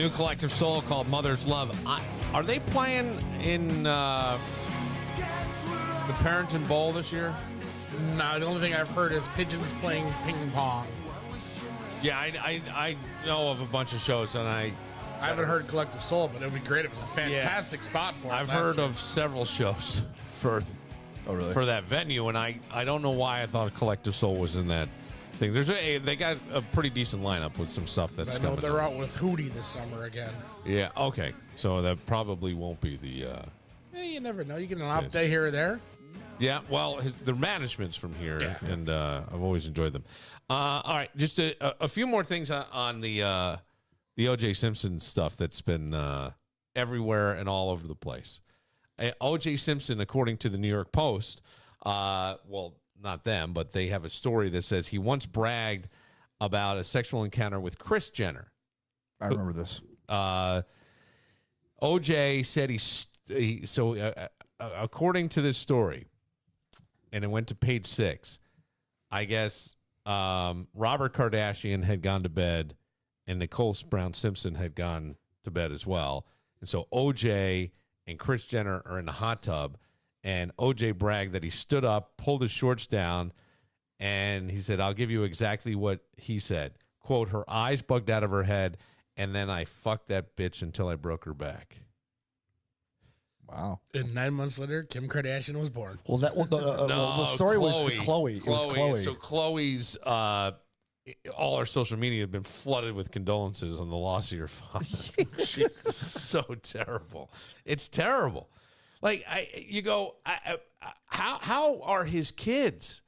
new Collective Soul called Mother's Love. Are they playing in the Parenton Bowl this year? No, the only thing I've heard is Pigeons playing ping pong. Yeah, I know of a bunch of shows, and I haven't heard Collective Soul, but it would be great. It was a fantastic spot for it. I've heard of several shows for that venue, and I don't know why I thought Collective Soul was in that thing. They got a pretty decent lineup with some stuff that's coming. I know they're out with Hootie this summer again. Yeah, okay. So that probably won't be the... you never know. You get an off day here or there. Yeah, well, the management's from here, and I've always enjoyed them. All right, just a few more things on the O.J. Simpson stuff that's been everywhere and all over the place. O.J. Simpson, according to the New York Post, well, not them, but they have a story that says he once bragged about a sexual encounter with Kris Jenner. I remember this. O.J. said according to this story, and it went to page 6, I guess Robert Kardashian had gone to bed and Nicole Brown Simpson had gone to bed as well. And so O.J. and Kris Jenner are in the hot tub, and O.J. bragged that he stood up, pulled his shorts down, and he said, I'll give you exactly what he said. Quote, her eyes bugged out of her head, and then I fucked that bitch until I broke her back. Wow. And 9 months later, Kim Kardashian was born. Well, the story was Khloe. It was Khloe. So Khloe's, all our social media have been flooded with condolences on the loss of your father. She's so terrible. It's terrible. Like, how are his kids?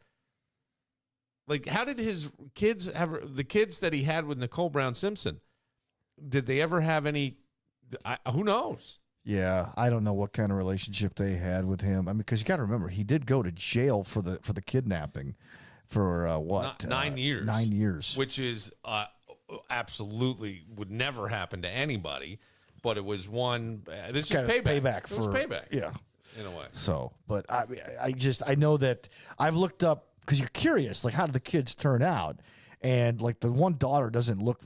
Like, how did his kids have the kids that he had with Nicole Brown Simpson? Did they ever have any? Who knows? Yeah, I don't know what kind of relationship they had with him. I mean, because you got to remember, he did go to jail for the kidnapping for what? 9 years. 9 years, which is absolutely would never happen to anybody. But it was one. This is payback. It was payback. Yeah, in a way. So, but I know that I've looked up because you're curious, like how did the kids turn out? And like the one daughter doesn't look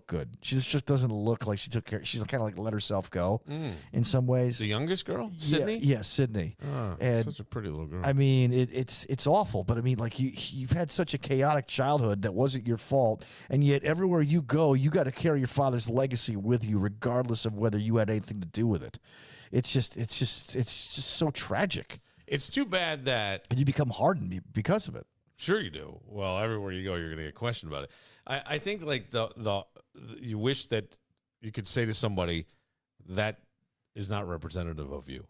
good. She just doesn't look like she took care. She's kind of like let herself go in some ways. The youngest girl, Sydney. Yeah, Sydney. Oh, and such a pretty little girl. I mean, it's awful. But I mean, like you've had such a chaotic childhood that wasn't your fault, and yet everywhere you go, you got to carry your father's legacy with you, regardless of whether you had anything to do with it. It's just so tragic. It's too bad that and you become hardened because of it. Sure you do. Well, everywhere you go, you're going to get questioned about it. I think like the you wish that you could say to somebody that is not representative of you,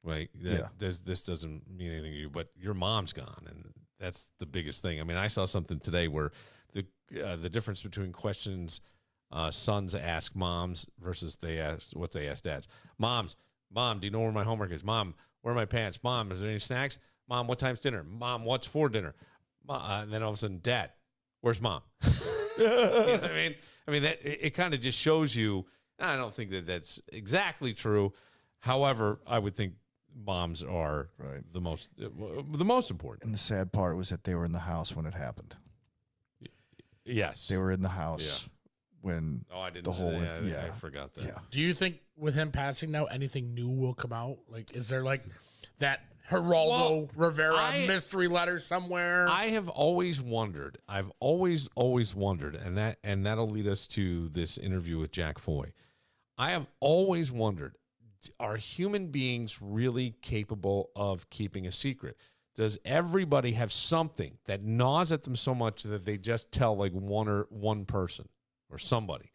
right? This doesn't mean anything to you, but your mom's gone, and that's the biggest thing. I mean, I saw something today where the difference between questions sons ask moms versus they ask dads. Mom, do you know where my homework is? Mom, where are my pants? Mom, is there any snacks? Mom, what time's dinner? Mom, what's for dinner? And then all of a sudden, Dad, where's Mom? You know what I mean? I mean, that it kind of just shows you. I don't think that that's exactly true. However, I would think moms are the most important. And the sad part was that they were in the house when it happened. Yes, they were in the house when I didn't. The whole I forgot that. Yeah. Do you think with him passing now, anything new will come out? Like, is there like that Geraldo Rivera mystery letter somewhere? I have always wondered. I've always wondered, and that'll lead us to this interview with Jack Foy. I have always wondered: are human beings really capable of keeping a secret? Does everybody have something that gnaws at them so much that they just tell like one person or somebody?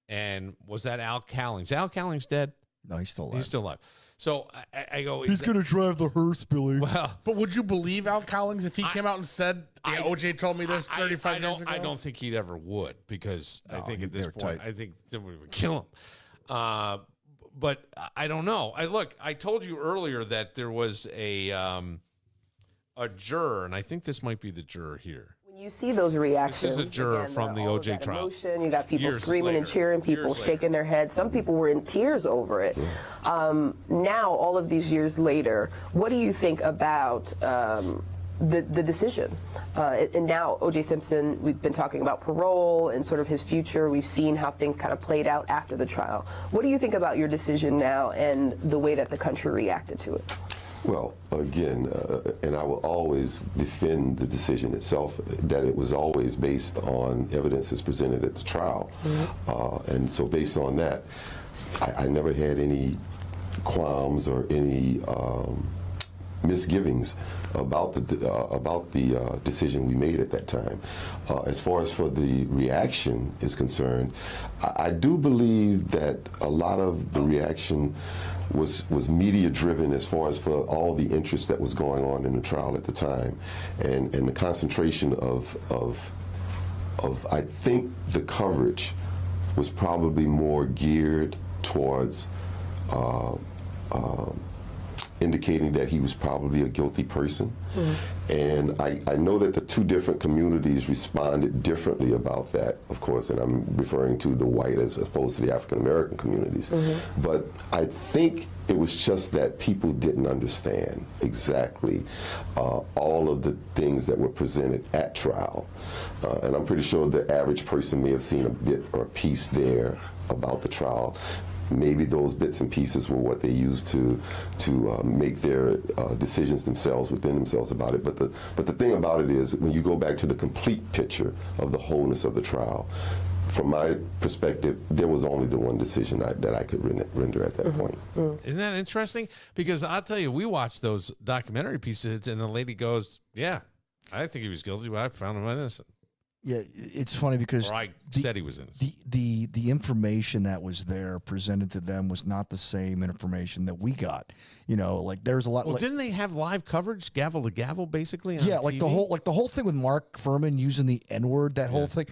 And was that Al Cowlings? Al Cowlings dead? No, he's still alive. He's still alive. So I go, he's going to drive the hearse, Billy. Well, but would you believe Al Cowlings if he came out and said, OJ told me this 35 years ago? I don't think he'd ever would, because I think at this point, I think somebody would kill him. But I don't know. I told you earlier that there was a juror, and I think this might be the juror here. When you see those reactions, this is a juror from the OJ trial. Emotion, you got people screaming and cheering, people shaking their heads. Some people were in tears over it. Now, all of these years later, what do you think about the decision. And now O.J. Simpson, we've been talking about parole and sort of his future. We've seen how things kind of played out after the trial. What do you think about your decision now and the way that the country reacted to it? Well, again, and I will always defend the decision itself, that it was always based on evidence as presented at the trial. And so based on that, I never had any qualms or any misgivings about the decision we made at that time. As far as for the reaction is concerned, I do believe that a lot of the reaction was media driven as far as for all the interest that was going on in the trial at the time, and the concentration of I think the coverage was probably more geared towards indicating that he was probably a guilty person. And I know that the two different communities responded differently about that, of course, and I'm referring to the white as opposed to the African American communities. But I think it was just that people didn't understand exactly all of the things that were presented at trial. And I'm pretty sure the average person may have seen a bit or a piece there about the trial. Maybe those bits and pieces were what they used to make their decisions themselves within themselves about it. But the thing about it is, when you go back to the complete picture of the wholeness of the trial, from my perspective, there was only the one decision that I could render at that point. Isn't that interesting? Because I'll tell you, we watched those documentary pieces, and the lady goes, "Yeah, I think he was guilty, but I found him innocent." Yeah, it's funny because Or I said he was innocent. the information that was there presented to them was not the same information that we got. You know, like there's a lot. Well, like, didn't they have live coverage, gavel to gavel, basically? On yeah, like TV? the whole thing with Mark Furman using the N-word, that whole thing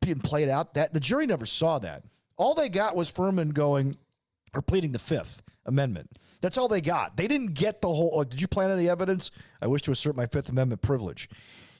being played out. That the jury never saw that. All they got was Furman going or pleading the Fifth Amendment. That's all they got. They didn't get the whole. Oh, did you plant any evidence? I wish to assert my Fifth Amendment privilege.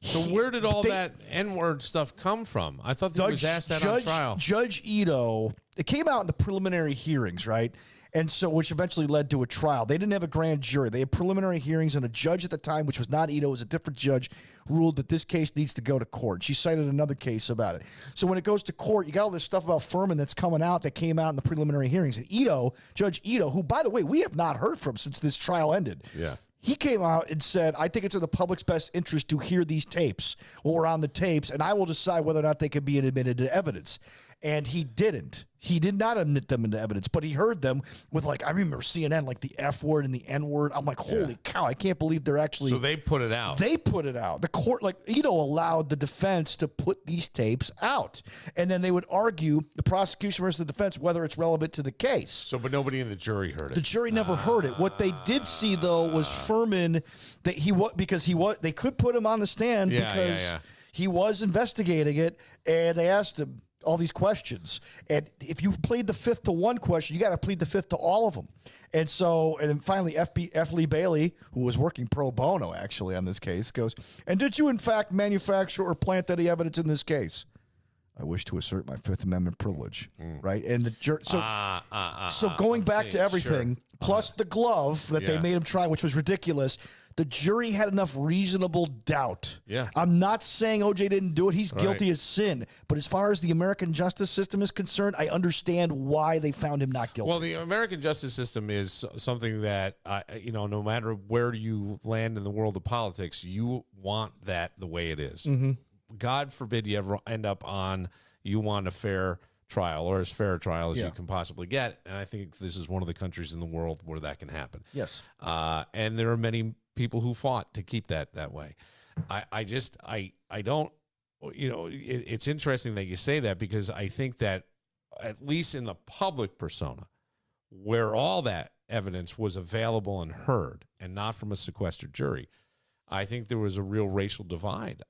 So where did all that N-word stuff come from? I thought that he was asked that on trial. Judge Ito, it came out in the preliminary hearings, right? And so, which eventually led to a trial. They didn't have a grand jury. They had preliminary hearings, and a judge at the time, which was not Ito, was a different judge, ruled that this case needs to go to court. She cited another case about it. So when it goes to court, you got all this stuff about Furman that's coming out that came out in the preliminary hearings. And Ito, Judge Ito, who, by the way, we have not heard from since this trial ended. Yeah. He came out and said, I think it's in the public's best interest to hear these tapes or on the tapes, and I will decide whether or not they can be admitted to evidence. And he didn't. He did not admit them into evidence, but he heard them with, like, I remember CNN, like the F word and the N word. I'm like, holy cow, I can't believe they're actually. So they put it out. They put it out. The court, like, Ito allowed the defense to put these tapes out. And then they would argue, the prosecution versus the defense, whether it's relevant to the case. So, but nobody in the jury heard it. The jury never heard it. What they did see, though, was Furman, that they could put him on the stand because he was investigating it, and they asked him all these questions. And if you plead the fifth to one question, you got to plead the fifth to all of them. And so, and then finally, F. Lee Bailey, who was working pro bono actually on this case, goes, and did you in fact manufacture or plant any evidence in this case? I wish to assert my Fifth Amendment privilege, right? And the jury, so going back to everything, plus the glove that they made him try, which was ridiculous. The jury had enough reasonable doubt. Yeah. I'm not saying OJ didn't do it. He's guilty as sin. But as far as the American justice system is concerned, I understand why they found him not guilty. Well, the American justice system is something that, no matter where you land in the world of politics, you want that the way it is. God forbid you ever end up on, you want a fair trial or as fair a trial as you can possibly get. And I think this is one of the countries in the world where that can happen. Yes. And there are many people who fought to keep that way. I don't, it's interesting that you say that, because I think that at least in the public persona, where all that evidence was available and heard and not from a sequestered jury, I think there was a real racial divide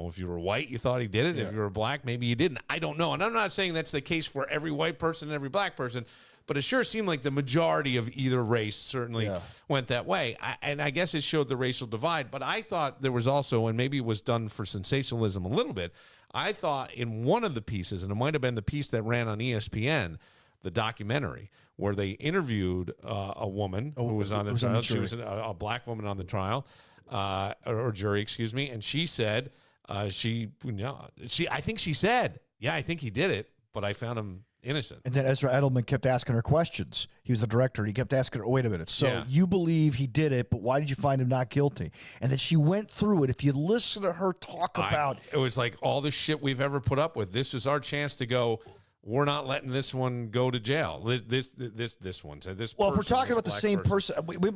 if you were white, you thought he did it. If you were black, maybe you didn't. I don't know. And I'm not saying that's the case for every white person and every black person, but it sure seemed like the majority of either race certainly went that way. And I guess it showed the racial divide. But I thought there was also, and maybe it was done for sensationalism a little bit, I thought in one of the pieces, and it might have been the piece that ran on ESPN, the documentary where they interviewed a woman who was on the trial. She was a black woman on the trial, or jury, excuse me, and she said I think she said, yeah, I think he did it, but I found him innocent. And then Ezra Edelman kept asking her questions. He was the director. He kept asking her, wait a minute. So Yeah. you believe he did it, but why did you find him not guilty? And then she went through it. If you listen to her talk about it was like all the shit we've ever put up with. This is our chance to go. We're not letting this one go to jail. This one. So this. Well, if we're person, talking this about the black same person, we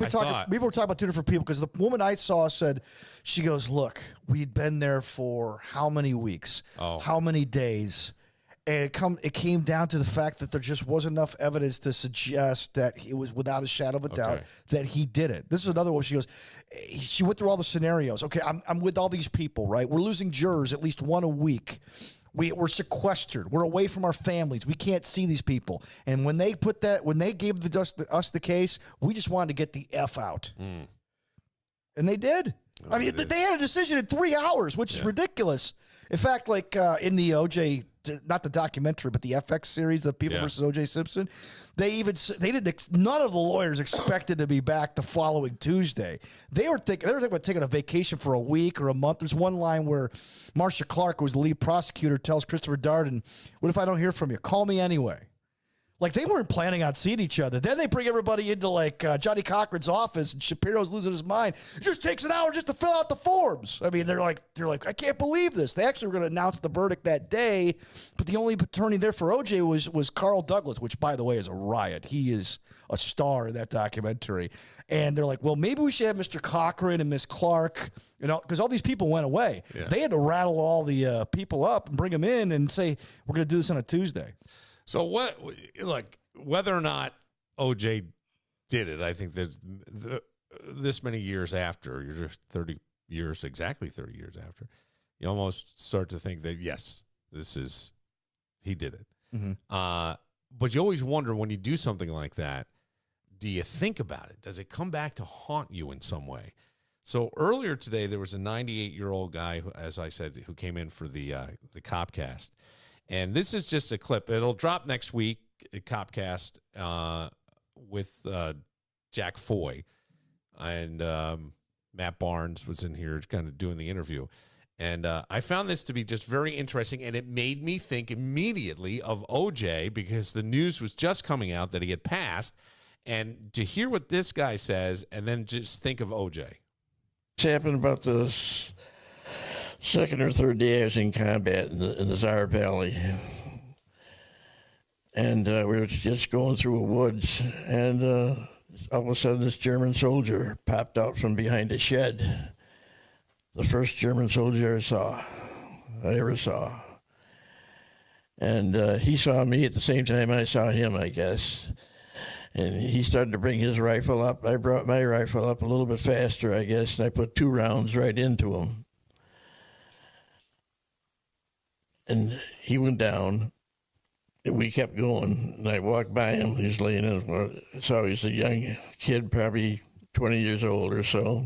were talking about two different people because the woman I saw said, she goes, look, we'd been there for how many weeks, how many days, and it came down to the fact that there just wasn't enough evidence to suggest that it was without a shadow of a doubt that he did it. This is another one. She goes, she went through all the scenarios. Okay, I'm with all these people, right? We're losing jurors at least one a week. We're sequestered. We're away from our families. We can't see these people. And when they gave us the case, we just wanted to get the F out. And they did. I mean, they had a decision in 3 hours, which is ridiculous. In fact, like in the OJ, not the documentary, but the FX series of People versus OJ Simpson, none of the lawyers expected to be back the following Tuesday. They were thinking about taking a vacation for a week or a month. There's one line where Marcia Clark, who was the lead prosecutor, tells Christopher Darden, "What if I don't hear from you? Call me anyway." Like, they weren't planning on seeing each other. Then they bring everybody into, like, Johnny Cochran's office, and Shapiro's losing his mind. It just takes an hour just to fill out the forms. I mean, they're like, I can't believe this. They actually were going to announce the verdict that day, but the only attorney there for OJ was Carl Douglas, which, by the way, is a riot. He is a star in that documentary. And they're like, well, maybe we should have Mr. Cochran and Miss Clark, because all these people went away. Yeah. They had to rattle all the people up and bring them in and say, we're going to do this on a Tuesday. So whether or not OJ did it, I think that this many years after, you're just exactly 30 years after, you almost start to think that, yes, he did it. Mm-hmm. But you always wonder when you do something like that, do you think about it? Does it come back to haunt you in some way? So earlier today, there was a 98-year-old guy, as I said, who came in for the Copcast. And this is just a clip. It'll drop next week, Copcast, with Jack Foy. And Matt Barnes was in here kind of doing the interview. And I found this to be just very interesting, and it made me think immediately of OJ because the news was just coming out that he had passed. And to hear what this guy says and then just think of OJ. It's happened about the second or third day I was in combat in the Czar Valley. And we were just going through a woods, and all of a sudden this German soldier popped out from behind a shed. The first German soldier I ever saw. And he saw me at the same time I saw him, I guess. And he started to bring his rifle up. I brought my rifle up a little bit faster, I guess, and I put 2 rounds right into him. And he went down, and we kept going. And I walked by him. He was laying in. So he was a young kid, probably 20 years old or so.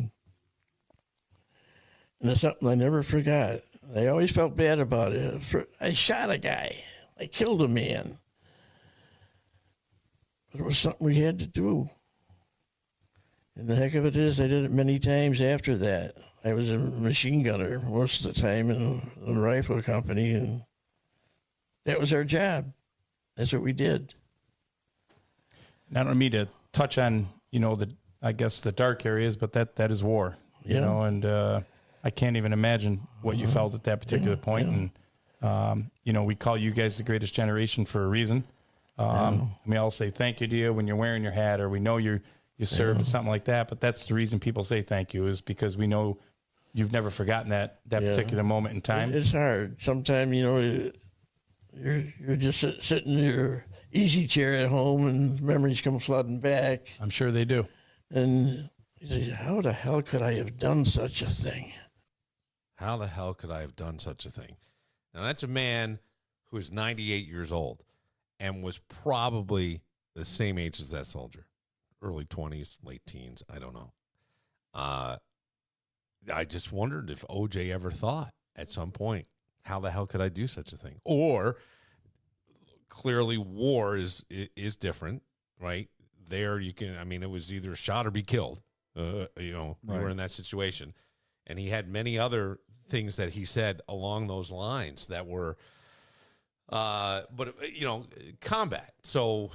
And it's something I never forgot. I always felt bad about it. I shot a guy. I killed a man. But it was something we had to do. And the heck of it is, I did it many times after that. I was a machine gunner most of the time in a rifle company, and that was our job. That's what we did. And I don't mean to touch on, I guess the dark areas, but that is war, you know, and I can't even imagine what you felt at that particular point. And, we call you guys the greatest generation for a reason. I'll say thank you to you when you're wearing your hat, or we know you served and something like that. But that's the reason people say thank you, is because we know you've never forgotten that particular moment in time. It's hard. Sometimes, you're just sitting in your easy chair at home and memories come flooding back. I'm sure they do. And you say, how the hell could I have done such a thing? How the hell could I have done such a thing? Now, that's a man who is 98 years old and was probably the same age as that soldier. Early 20s, late teens, I don't know. I just wondered if OJ ever thought at some point, how the hell could I do such a thing? Or clearly war is different, right? There you can, I mean, it was either shot or be killed. You know, we were in that situation. And he had many other things that he said along those lines that were, but, you know, combat. So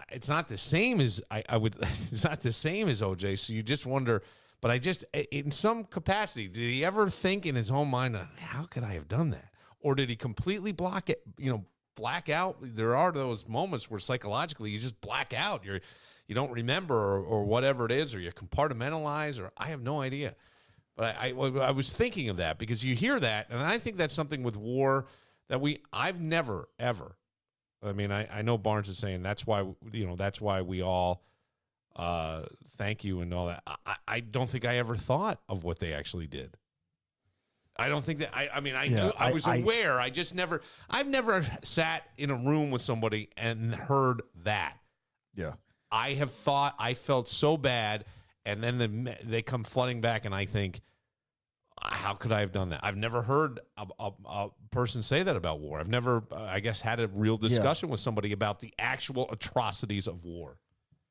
it's not the same as I would, it's not the same as OJ. So you just wonder, but I just, in some capacity, did he ever think in his own mind, how could I have done that? Or did he completely black out? There are those moments where psychologically you just black out. You don't remember or whatever it is, or you compartmentalize, or I have no idea. But I was thinking of that because you hear that, and I think that's something with war that I've never, ever. I mean, I know Barnes is saying that's why we all thank you and all that. I don't think I ever thought of what they actually did. I don't think that I was aware. I've never sat in a room with somebody and heard that. Yeah. I have thought I felt so bad, and then they come flooding back, and I think, how could I have done that? I've never heard a person say that about war. I've never, I guess, had a real discussion with somebody about the actual atrocities of war.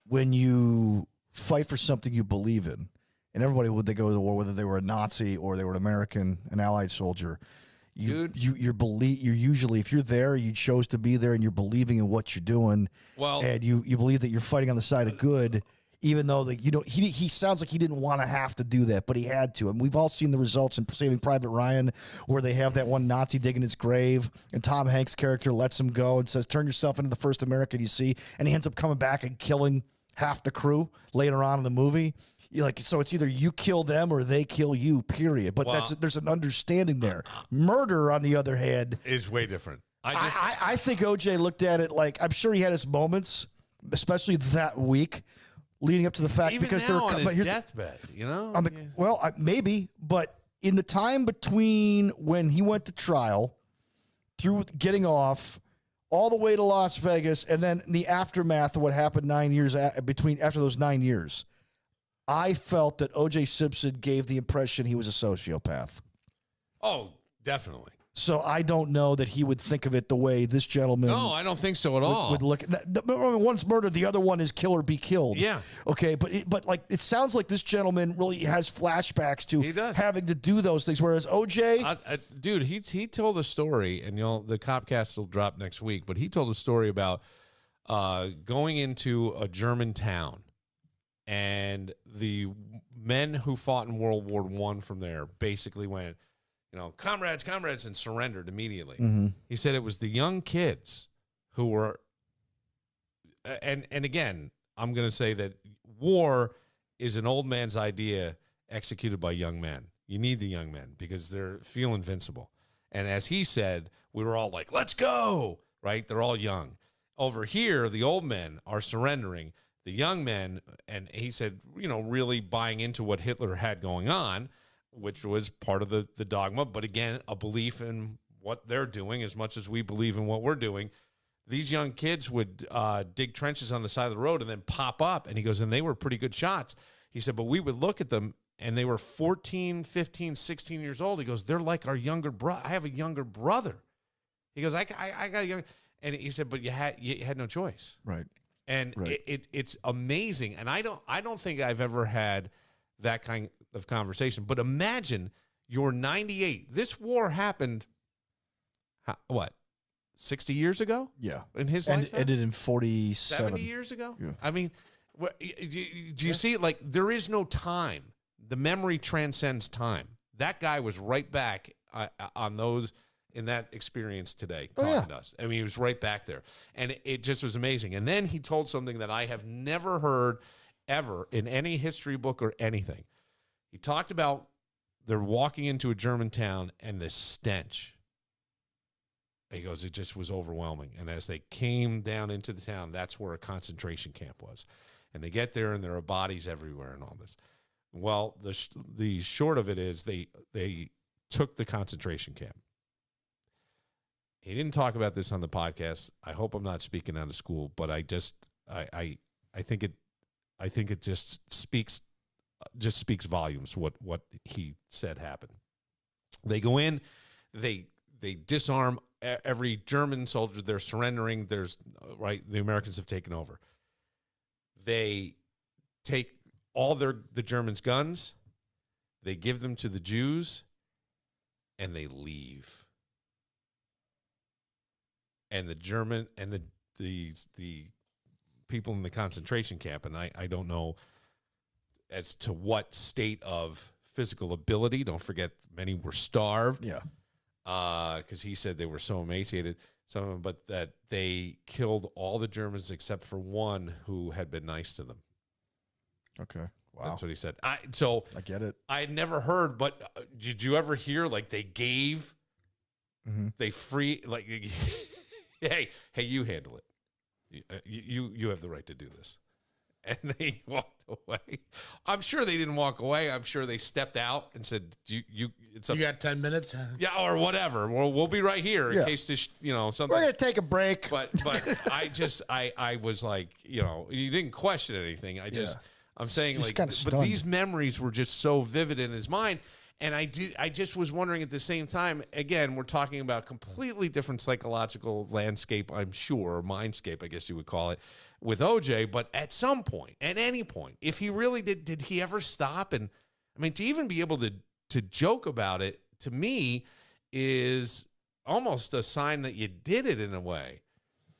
When you fight for something you believe in, and everybody, would they go to the war, whether they were a Nazi or they were an American, an Allied soldier, you're usually, if you're there, you chose to be there, and you're believing in what you're doing, and you believe that you're fighting on the side of good, even though he sounds like he didn't want to have to do that, but he had to. And we've all seen the results in Saving Private Ryan, where they have that one Nazi digging his grave, and Tom Hanks' character lets him go and says, "Turn yourself into the first American you see," and he ends up coming back and killing half the crew later on in the movie. So it's either you kill them or they kill you, period. But there's an understanding there. Murder, on the other hand, is way different. I think OJ looked at it like, I'm sure he had his moments, especially that week leading up to the fact, even because now on his deathbed, you know. Maybe, but in the time between when he went to trial, through getting off, all the way to Las Vegas, and then the aftermath of what happened 9 years after those 9 years, I felt that O.J. Simpson gave the impression he was a sociopath. Oh, definitely. So I don't know that he would think of it the way this gentleman. No, I don't think so at all. Would look at one's murdered, the other one is kill or be killed. Yeah. Okay, but it sounds like this gentleman really has flashbacks to having to do those things. Whereas OJ, dude, he told a story, and the Copcast will drop next week. But he told a story about going into a German town. And the men who fought in World War I from there basically went, comrades, and surrendered immediately. Mm-hmm. He said it was the young kids who were, and again, I'm going to say that war is an old man's idea executed by young men. You need the young men because they feel invincible. And as he said, we were all like, let's go, right? They're all young. Over here, the old men are surrendering. The young men, and he said, really buying into what Hitler had going on, which was part of the dogma, but again, a belief in what they're doing as much as we believe in what we're doing. These young kids would dig trenches on the side of the road and then pop up, and he goes, and they were pretty good shots. He said, but we would look at them, and they were 14, 15, 16 years old. He goes, they're like our younger brother. I have a younger brother. He goes, I got a young, and he said, but you had no choice. Right. And right. It's amazing, and I don't think I've ever had that kind of conversation. But imagine you're 98. This war happened, 60 years ago? Yeah, in his lifetime? Ended in 47. 70 years ago? Yeah. I mean, do you see it? Like, there is no time. The memory transcends time. That guy was right back on those. In that experience today, talking to us. I mean, he was right back there. And it just was amazing. And then he told something that I have never heard ever in any history book or anything. He talked about they're walking into a German town and the stench. He goes, it just was overwhelming. And as they came down into the town, that's where a concentration camp was. And they get there and there are bodies everywhere and all this. Well, the short of it is they took the concentration camp. He didn't talk about this on the podcast. I hope I'm not speaking out of school, but I think it just speaks volumes what he said happened. They go in, they disarm every German soldier, they're surrendering. There's right. The Americans have taken over. They take all the Germans' guns. They give them to the Jews, and they leave. And the German and the people in the concentration camp, and I don't know as to what state of physical ability. Don't forget, many were starved. Yeah. Because he said they were so emaciated, some of them, but that they killed all the Germans except for one who had been nice to them. Okay. Wow. That's what he said. I get it. I had never heard, but did you ever hear like they gave, they free, like, hey, you handle it. You have the right to do this. And they walked away. I'm sure they didn't walk away. I'm sure they stepped out and said, "You got 10 minutes." Yeah, or whatever. We'll be right here in case this, something. We're gonna take a break. But I was like, you didn't question anything. I'm saying just like, kinda but stunned. these memories were just so vivid in his mind. And I just was wondering at the same time, again, we're talking about completely different psychological landscape, I'm sure, or mindscape, I guess you would call it, with OJ. But at some point, at any point, if he really did he ever stop? And I mean, to even be able to joke about it, to me, is almost a sign that you did it in a way.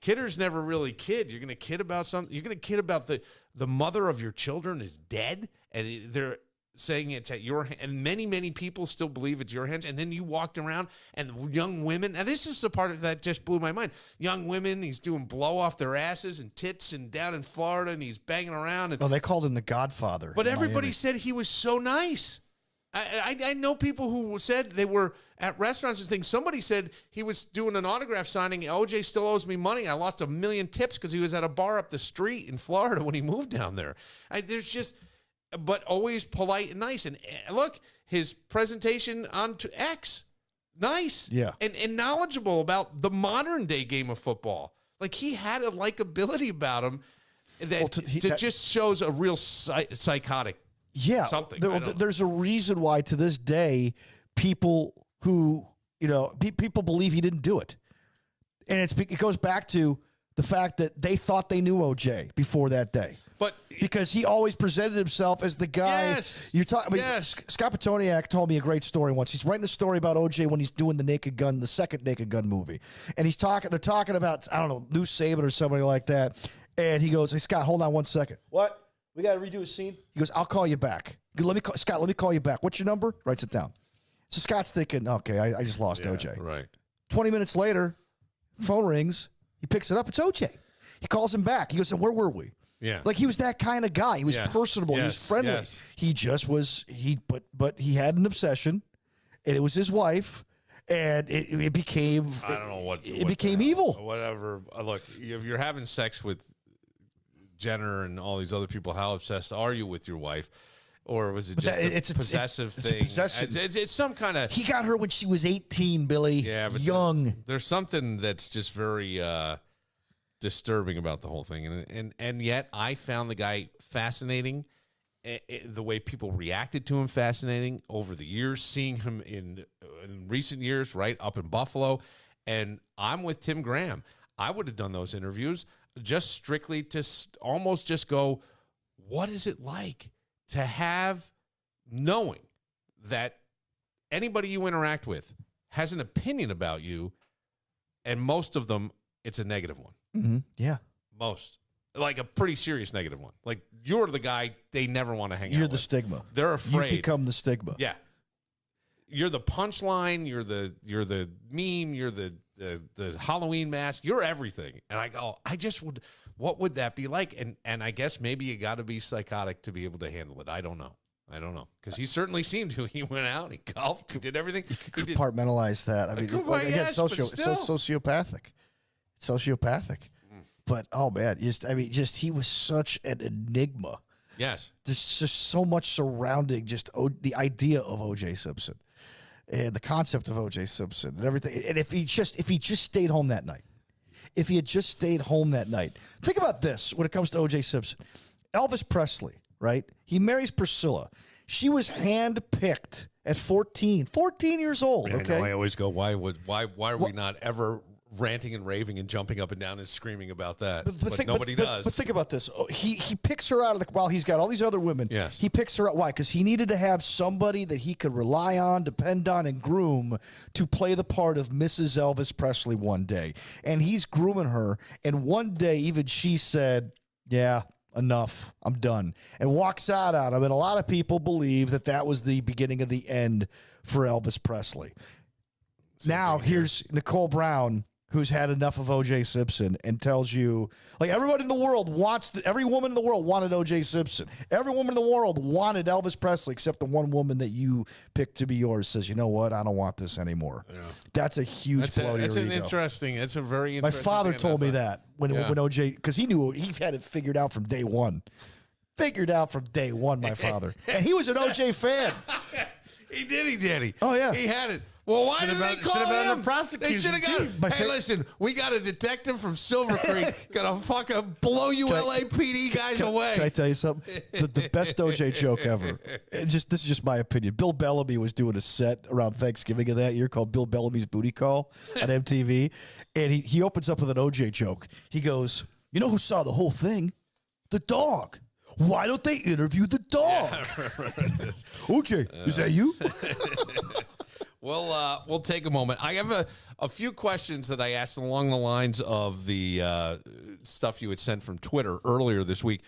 Kidders never really kid. You're going to kid about something. You're going to kid about the mother of your children is dead, and they're saying it's at your hand, and many people still believe it's your hands. And then you walked around, and young women. Now this is the part of that just blew my mind. Young women, he's doing blow off their asses and tits, and down in Florida, and he's banging around. And, They called him the Godfather. but in everybody Miami. said he was so nice. I know people who said they were at restaurants and things. Somebody said he was doing an autograph signing. OJ still owes me money. I lost 1 million tips because he was at a bar up the street in Florida when he moved down there. But always polite and nice. And look, his presentation on to X, nice. Yeah. And knowledgeable about the modern day game of football. Like, he had a likability about him that just shows a real psychotic something. There's a reason why to this day people who people believe he didn't do it, and it goes back to the fact that they thought they knew OJ before that day, but because he always presented himself as the guy. Yes, you're talking. Yes. Scott Petoniak told me a great story once. He's writing a story about OJ when he's doing the second Naked Gun movie, and They're talking about, I don't know, Lou Saban or somebody like that, and he goes, "Hey Scott, hold on one second. What? We got to redo a scene?" He goes, "I'll call you back. Scott, let me call you back. What's your number?" Writes it down. So Scott's thinking, okay, I just lost OJ. Right. 20 minutes later, phone rings. He picks it up. It's OJ. He calls him back. He goes, "And where were we?" Yeah. Like, he was that kind of guy. He was personable. He was friendly. Yes. He just was, but he had an obsession, and it was his wife, and it became, I don't know it became evil. Whatever. Look, if you're having sex with Jenner and all these other people, how obsessed are you with your wife? Or was it just a possessive thing? It's some kind of... He got her when she was 18, Billy. Yeah, but young. There's something that's just very disturbing about the whole thing. And yet I found the guy fascinating. The way people reacted to him fascinating over the years, seeing him in recent years, right, up in Buffalo. And I'm with Tim Graham. I would have done those interviews just strictly to almost just go, what is it like to have, knowing that anybody you interact with has an opinion about you, and most of them, it's a negative one. Mm-hmm. Yeah. Most. Like a pretty serious negative one. Like, you're the guy they never want to hang out You're the with. stigma. They're afraid. You become the stigma. Yeah. You're the punchline, you're the meme, you're the Halloween mask, you're everything. And I go, what would that be like? And I guess maybe you got to be psychotic to be able to handle it. I don't know. Because he certainly seemed to. He went out, he golfed, he did everything. He did. Compartmentalize that. I mean, again, sociopathic. Sociopathic. But, oh, man, he was such an enigma. Yes. There's just so much surrounding just the idea of O.J. Simpson and the concept of O.J. Simpson and everything. And if he just stayed home that night, think about this when it comes to O.J. Simpson. Elvis Presley, right? He marries Priscilla. She was handpicked at 14 years old. I Okay. know, I always go, why are we not ever ranting and raving and jumping up and down and screaming about that? But nobody does. But think about this. He picks her out of the, while he's got all these other women. Yes. He picks her out. Why? Because he needed to have somebody that he could rely on, depend on, and groom to play the part of Mrs. Elvis Presley one day. And he's grooming her. And one day, even she said, yeah, enough. I'm done. And walks out on him. And a lot of people believe that that was the beginning of the end for Elvis Presley. Now, here's Nicole Brown, who's had enough of O.J. Simpson and tells you, like, everyone in the world wants, every woman in the world wanted O.J. Simpson. Every woman in the world wanted Elvis Presley, except the one woman that you picked to be yours says, you know what, I don't want this anymore. Yeah. That's a huge blow to your ego. It's a very interesting My father thing. told me that when O.J., because he knew, he had it figured out from day one. My father. And he was an O.J. fan. He did. Oh, yeah. He had it. Well, why did they call him? They should have got. Hey, listen, we got a detective from Silver Creek gonna fucking blow you LAPD guys away. Can I tell you something? The best OJ joke ever. This is just my opinion. Bill Bellamy was doing a set around Thanksgiving of that year called Bill Bellamy's Booty Call on MTV, and he opens up with an OJ joke. He goes, "You know who saw the whole thing? The dog. Why don't they interview the dog?" OJ, is that you? We'll take a moment. I have a few questions that I asked along the lines of the stuff you had sent from Twitter earlier this week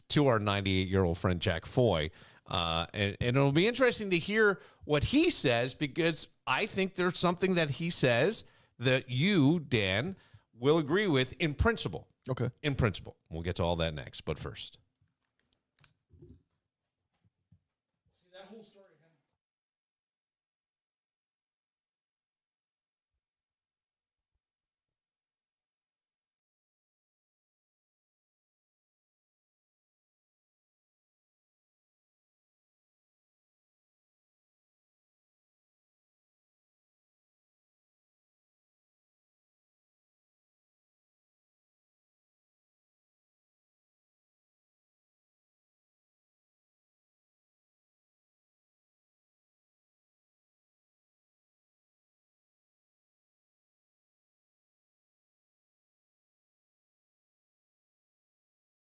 to our 98-year-old friend Jack Foy. And it'll be interesting to hear what he says, because I think there's something that he says that you, Dan, will agree with in principle. Okay. In principle. We'll get to all that next, but first.